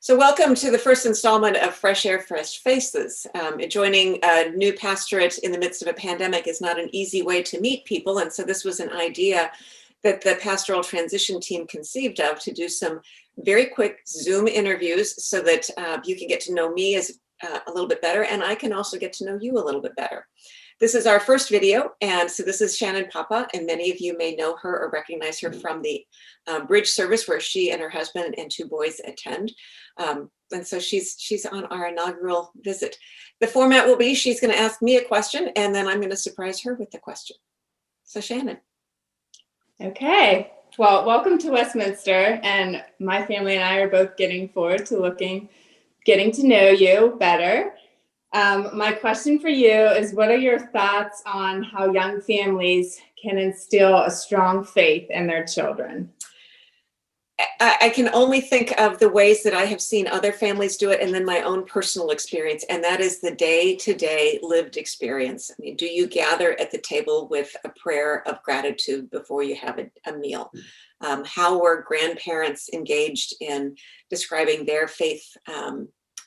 So welcome to the first installment of Fresh Air, Fresh Faces. Joining a new pastorate in the midst of a pandemic is not an easy way to meet people. And so this was an idea that the pastoral transition team conceived of to do some very quick Zoom interviews so that you can get to know me a little bit better, and I can also get to know you a little bit better. This is our first video, and so this is Shannon Papa, and many of you may know her or recognize her from the bridge service where she and her husband and two boys attend. And so she's on our inaugural visit. The format will be she's going to ask me a question, and then I'm going to surprise her with the question. So Shannon. Okay, well, welcome to Westminster, and my family and I are both getting forward to getting to know you better. My question for you is, what are your thoughts on how young families can instill a strong faith in their children? I can only think of the ways that I have seen other families do it and then my own personal experience, and that is the day-to-day lived experience. I mean, do you gather at the table with a prayer of gratitude before you have a meal? How were grandparents engaged in describing their faith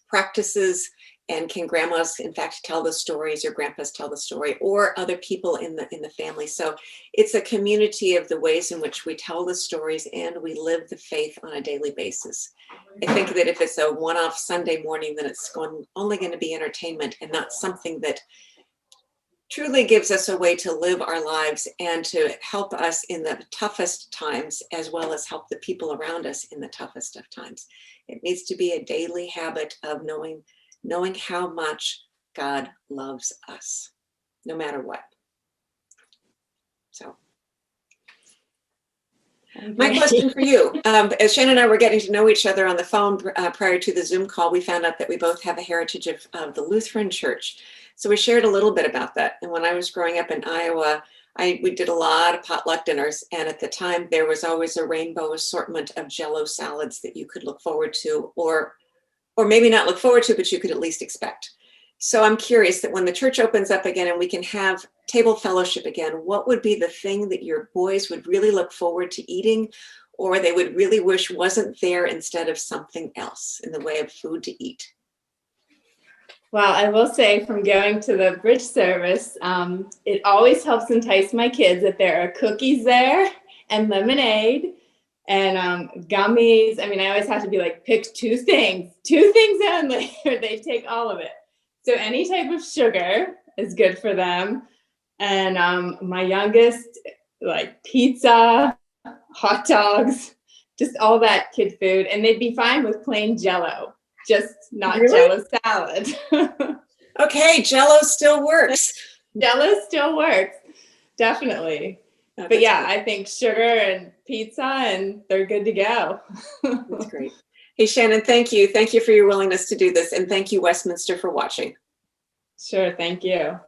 practices? And can grandmas, in fact, tell the stories, or grandpas tell the story, or other people in the family? So it's a community of the ways in which we tell the stories and we live the faith on a daily basis. I think that if it's a one-off Sunday morning, then it's only going to be entertainment and not something that truly gives us a way to live our lives and to help us in the toughest times, as well as help the people around us in the toughest of times. It needs to be a daily habit of knowing how much God loves us, no matter what. So, my question for you, as Shannon and I were getting to know each other on the phone prior to the Zoom call, we found out that we both have a heritage of the Lutheran Church. So we shared a little bit about that. And when I was growing up in Iowa, we did a lot of potluck dinners. And at the time, there was always a rainbow assortment of Jell-O salads that you could look forward to, or maybe not look forward to, but you could at least expect. So I'm curious that when the church opens up again and we can have table fellowship again, what would be the thing that your boys would really look forward to eating, or they would really wish wasn't there instead of something else in the way of food to eat? Well, I will say, from going to the bridge service, it always helps entice my kids that there are cookies there and lemonade and gummies. I mean, I always have to be like, pick two things only, or they take all of it. So any type of sugar is good for them. And my youngest, like pizza, hot dogs, just all that kid food. And they'd be fine with plain Jell-O, just not really? Jell-O salad. Okay, Jell-O still works. Jell-O still works, definitely. Oh, but yeah, great. I think sugar and pizza, and they're good to go. That's great. Hey, Shannon, thank you. Thank you for your willingness to do this. And thank you, Westminster, for watching. Sure, thank you.